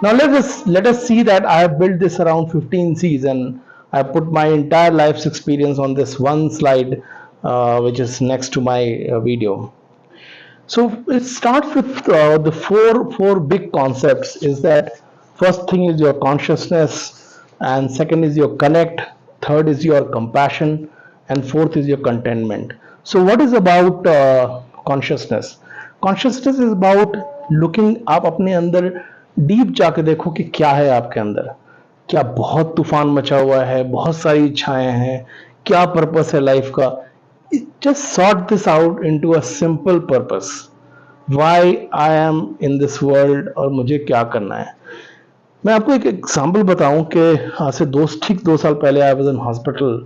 Now let us see that I have built this around 15 C's, and I put my entire life's experience on this one slide, which is next to my video. So it starts with the four big concepts. Is that first thing is your consciousness, and second is your connect, third is your compassion, and fourth is your contentment. So what is about consciousness? Consciousness is about looking, आप अपने अंदर deep जाके देखो कि क्या है आपके अंदर, क्या बहुत तूफान मचा हुआ है, बहुत सारी इच्छाएं हैं, क्या पर्पस है लाइफ का. Just sort this out into a simple purpose. Why I am in this world और मुझे क्या करना है. मैं आपको एक एग्जांपल बताऊं कि आज से ठीक 2 साल पहले I was in hospital,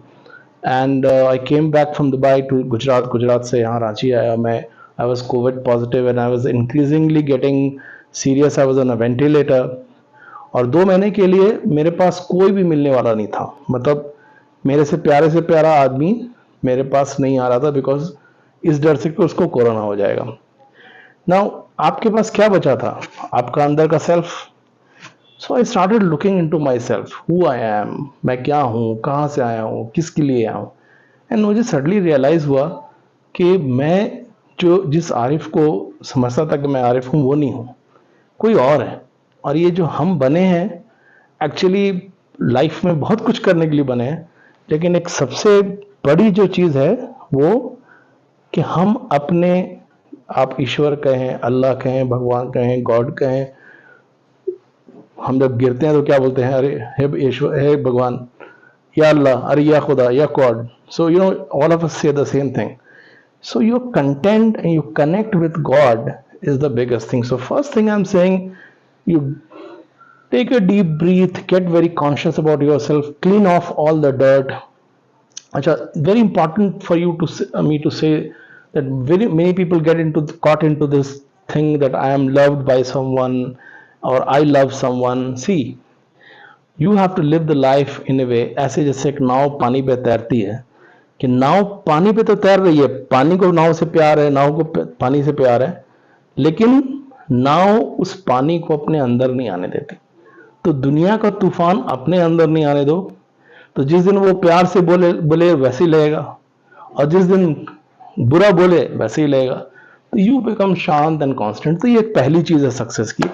and I came back from Dubai to Gujarat. Gujarat से यहाँ रांची आया मैं. I was covid positive and I was increasingly getting serious. I was on a ventilator, और 2 महीने के लिए मेरे पास कोई भी मिलने वाला नहीं था. मतलब मेरे से प्यारा आदमी मेरे पास नहीं आ रहा था, बिकॉज इस डर से कि उसको कोरोना हो जाएगा. नाउ आपके पास क्या बचा था? आपका अंदर का self. So I started looking into my self, who I am, मैं क्या हूँ, कहाँ से आया हूँ, किसके लिए आया हूँ. एंड मुझे सडनली रियलाइज हुआ कि मैं जिस आरिफ को समझता था कि मैं आरिफ हूँ, वो नहीं हूँ, कोई और है. और ये जो हम बने हैं, एक्चुअली लाइफ में बहुत कुछ करने के लिए बने हैं, लेकिन एक सबसे बड़ी जो चीज़ है वो कि हम अपने, आप ईश्वर कहें, अल्लाह कहें, भगवान कहें, गॉड कहें, हम जब गिरते हैं तो क्या बोलते हैं? अरे हे ईश्वर, हे भगवान, या अल्लाह, अरे या खुदा, या God. So you know all of us say the same thing. So your content and you connect with God is the biggest thing. So first thing I'm saying, you take a deep breath, get very conscious about yourself, clean off all the dirt. Achha, very important for you to me to say that very many people get caught into this thing that I am loved by someone or I love someone. See, you have to live the life in a way ऐसे जैसे एक नाव पानी पे तैरती है, कि नाव पानी पे तो तैर रही है, पानी को नाव से प्यार है, नाव को पानी से प्यार है, लेकिन नाव उस पानी को अपने अंदर नहीं आने देती. तो दुनिया का तूफान अपने अंदर नहीं आने दो, तो जिस दिन वो प्यार से बोले बोले वैसे ही लगेगा, और जिस दिन बुरा बोले वैसे ही लगेगा. तो यू बिकम शांत एंड कॉन्स्टेंट. तो ये एक पहली चीज है सक्सेस की,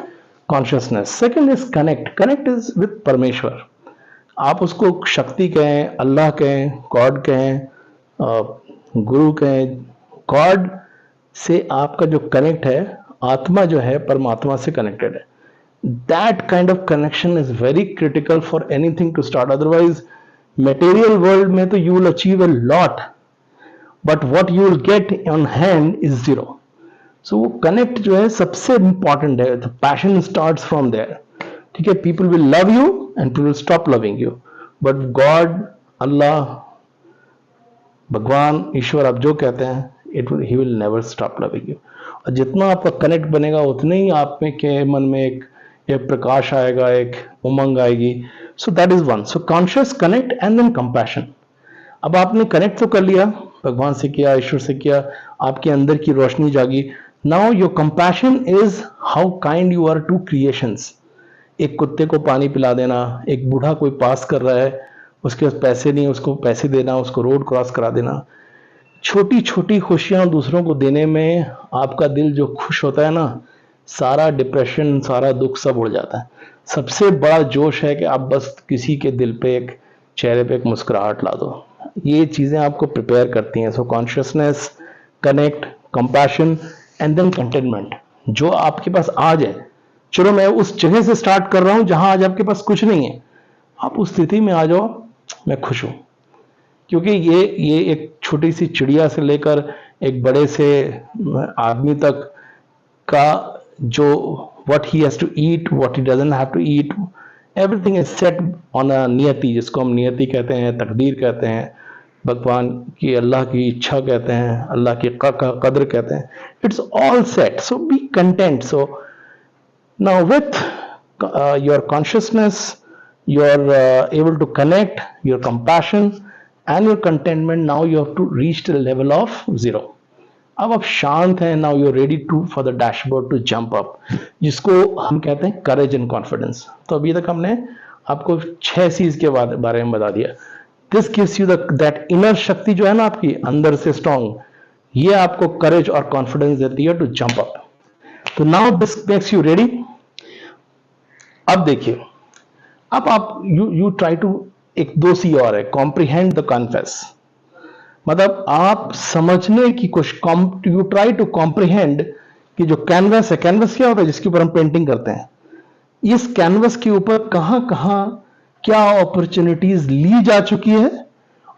consciousness. Second is connect. Connect is with परमेश्वर. आप उसको शक्ति कहें, अल्लाह कहें, गॉड कहें, गुरु कहें. गॉड से आपका जो कनेक्ट है, आत्मा जो है परमात्मा से कनेक्टेड है. That kind of connection is very critical for anything to start. Otherwise material world में तो you will achieve a lot, but what you will get on hand is zero. So वो कनेक्ट जो है सबसे important है. The passion starts from there. ठीक है, people will love you and people stop loving you, but God, Allah, Bhagwan, Ishwar, आप जो कहते हैं, he will never stop loving you. और जितना आपका कनेक्ट बनेगा उतने ही आप में के मन में एक प्रकाश आएगा, एक उमंग आएगी. So that is one. So conscious, connect and then compassion. अब आपने कनेक्ट तो कर लिया, भगवान से किया, ईश्वर से किया, आपके अंदर की रोशनी जागी. Now your compassion is how kind you are to creations. एक कुत्ते को पानी पिला देना, एक बूढ़ा कोई पास कर रहा है, उसके पास पैसे नहीं, उसको पैसे देना, उसको रोड क्रॉस करा देना. छोटी छोटी खुशियां दूसरों को देने में आपका दिल जो खुश होता है ना, सारा डिप्रेशन, सारा दुख सब उड़ जाता है. सबसे बड़ा जोश है कि आप बस किसी के दिल पे, एक चेहरे पे एक मुस्कुराहट ला दो. ये चीजें आपको प्रिपेयर करती हैं. So consciousness, connect, compassion and then containment. जो आपके पास आज है, चलो मैं उस जगह से स्टार्ट कर रहा हूं जहां आज आपके पास कुछ नहीं है, आप उस स्थिति में आ जाओ, मैं खुश हूं. क्योंकि ये एक छोटी सी चिड़िया से लेकर एक बड़े से आदमी तक का जो what he has to eat, what he doesn't have to eat, everything is set on a नियति, जिसको हम नियति कहते हैं, तकदीर कहते हैं, भगवान की, अल्लाह की इच्छा कहते हैं, अल्लाह की कदर कहते हैं. It's all set. So B content. So now with your consciousness, you're able to connect, your compassion and your contentment. Now you have to reach the level of zero. अब आप शांत हैं, now you are ready to for the dashboard to jump up, जिसको हम कहते हैं courage and confidence. तो अभी तक हमने आपको 6 चीज के बारे में बता दिया। This gives you that inner शक्ति जो है ना आपकी अंदर से स्ट्रांग, ये आपको करेज और कॉन्फिडेंस देती है टू जंप अप। तो now this makes you ready. अब देखिए, अब आप यू ट्राई टू, एक 2 सी और है, कॉम्प्रिहेंड द कन्फेस, मतलब आप समझने की कोशिश, यू ट्राई टू कॉम्प्रिहेंड कि जो कैनवस है, कैनवस क्या होता है जिसके ऊपर हम पेंटिंग करते हैं, इस कैनवस के ऊपर कहां कहां क्या अपॉर्चुनिटीज ली जा चुकी है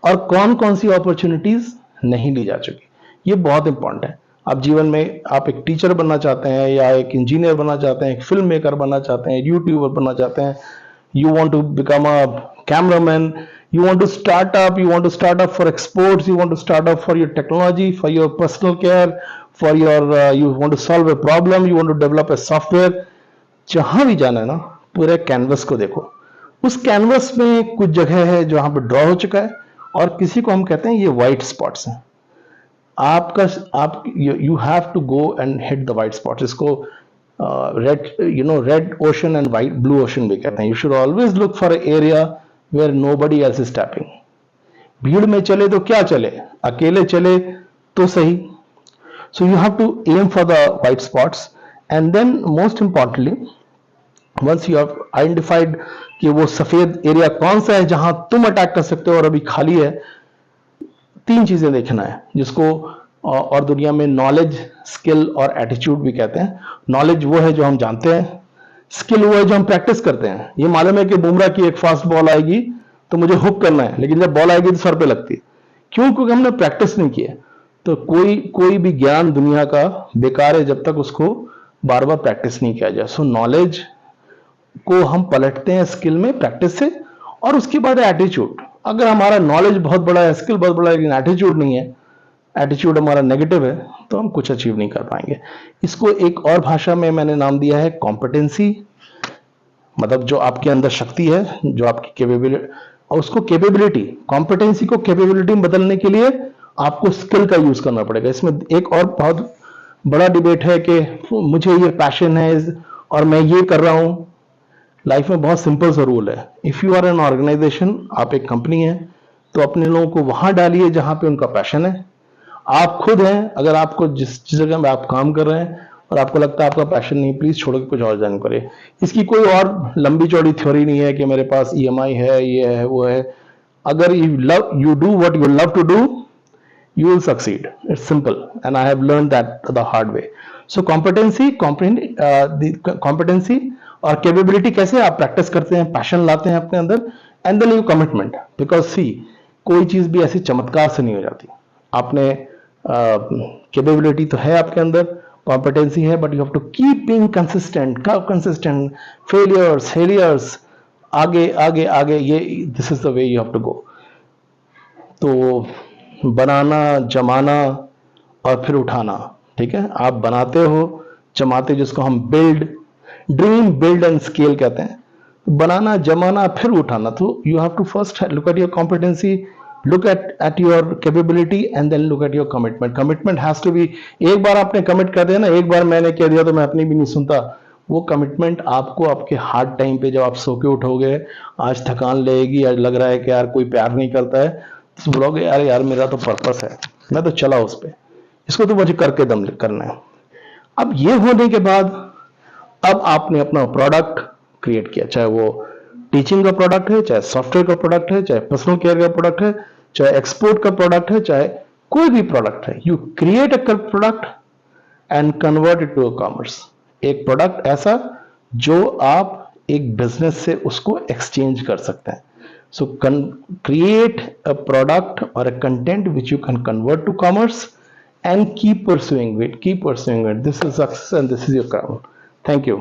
और कौन कौन सी अपॉर्चुनिटीज नहीं ली जा चुकी। ये बहुत इंपॉर्टेंट है। आप जीवन में आप एक टीचर बनना चाहते हैं या एक इंजीनियर बनना चाहते हैं, एक फिल्म मेकर बनना चाहते हैं, यूट्यूबर बनना चाहते हैं, you want to become a cameraman, you want to start up for exports, you want to start up for your technology, for your personal care, for your you want to solve a problem, you want to develop a software, जहां भी जाना है ना, पूरे canvas को देखो। उस canvas में कुछ जगह है जहां पे ड्रॉ हो चुका है और किसी को हम कहते हैं ये व्हाइट स्पॉट्स हैं। आपका आप you have to go and hit the white spots. इसको red ocean and white blue ocean भी कहते हैं। You should always look for area where nobody else is tapping. भीड़ में चले तो क्या चले, अकेले चले तो सही। So you have to aim for the white spots and then most importantly once you have identified कि वो सफेद एरिया कौन सा है जहां तुम अटैक कर सकते हो और अभी खाली है, 3 चीजें देखना है जिसको और दुनिया में नॉलेज, स्किल और एटीट्यूड भी कहते हैं। नॉलेज वो है जो हम जानते हैं, स्किल वो है जो हम प्रैक्टिस करते हैं। ये मालूम है कि बुमराह की एक फास्ट बॉल आएगी तो मुझे हुक करना है, लेकिन जब बॉल आएगी तो सर पे लगती है। क्यों? क्योंकि हमने प्रैक्टिस नहीं किया। तो कोई भी ज्ञान दुनिया का बेकार है जब तक उसको बार बार प्रैक्टिस नहीं किया जाए। सो नॉलेज को हम पलटते हैं स्किल में प्रैक्टिस से, और उसके बाद एटीट्यूड। अगर हमारा नॉलेज बहुत बड़ा है, स्किल बहुत बड़ा है, लेकिन एटीट्यूड नहीं है, एटीट्यूड हमारा नेगेटिव है, तो हम कुछ अचीव नहीं कर पाएंगे। इसको एक और भाषा में मैंने नाम दिया है कॉम्पिटेंसी, मतलब जो आपके अंदर शक्ति है, जो आपकी कैपेबिलिटी, और उसको कैपेबिलिटी, कॉम्पिटेंसी को कैपेबिलिटी में बदलने के लिए आपको स्किल का यूज करना पड़ेगा। इसमें एक और बहुत बड़ा डिबेट है कि मुझे ये पैशन है और मैं ये कर रहा हूं। लाइफ में बहुत सिंपल सा रूल है, if you are an organization, आप एक कंपनी है, तो अपने लोगों को वहां डालिए जहां पे उनका पैशन है। आप खुद हैं, अगर आपको जिस जगह में आप काम कर रहे हैं और आपको लगता है आपका पैशन नहीं, प्लीज छोड़ के कुछ और ज्वाइन करिए। इसकी कोई और लंबी चौड़ी थ्योरी नहीं है कि मेरे पास ईएमआई है, ये है, वो है। अगर you do what you love to do, you will succeed. It's simple, and I have learned that the hard way. So competency और capability कैसे आप प्रैक्टिस करते हैं, पैशन लाते हैं अपने अंदर, and then you commitment, because see, कोई चीज भी ऐसी चमत्कार से नहीं हो जाती। आपने कैपेबिलिटी तो है आपके अंदर, कॉम्पिटेंसी है, but you have to keep being consistent, failures, आगे आगे आगे, ये this is the way you have to go. तो बनाना, जमाना और फिर उठाना, ठीक है। आप बनाते हो, जमाते, जिसको हम ड्रीम बिल्ड एंड स्केल कहते हैं। बनाना, जमाना, फिर उठाना। तो you have to first look at your competency, look at your capability and then look at your commitment has to be। एक बार आपने कमिट कर दिया ना, एक बार मैंने कह दिया तो मैं अपनी भी नहीं सुनता। वो कमिटमेंट आपको आपके हार्ड टाइम पे, जब आप सो के उठोगे, आज थकान लगेगी, आज लग रहा है कि यार कोई प्यार नहीं करता है, तो बोलोगे यार मेरा तो पर्पस है, मैं तो चला उस पे, इसको तो मुझे करके दम करना है। अब ये होने के बाद अब आपने अपना प्रोडक्ट क्रिएट किया, चाहे वो टीचिंग का प्रोडक्ट है, चाहे सॉफ्टवेयर का प्रोडक्ट है, चाहे पर्सनल केयर का प्रोडक्ट है, चाहे एक्सपोर्ट का प्रोडक्ट है, चाहे कोई भी प्रोडक्ट है। You create a product and convert it to commerce. एक प्रोडक्ट ऐसा जो आप एक बिजनेस से उसको एक्सचेंज कर सकते हैं। सो क्रिएट अ प्रोडक्ट और a content which you can convert to commerce and keep pursuing it. This is success and this is your crown. Thank you.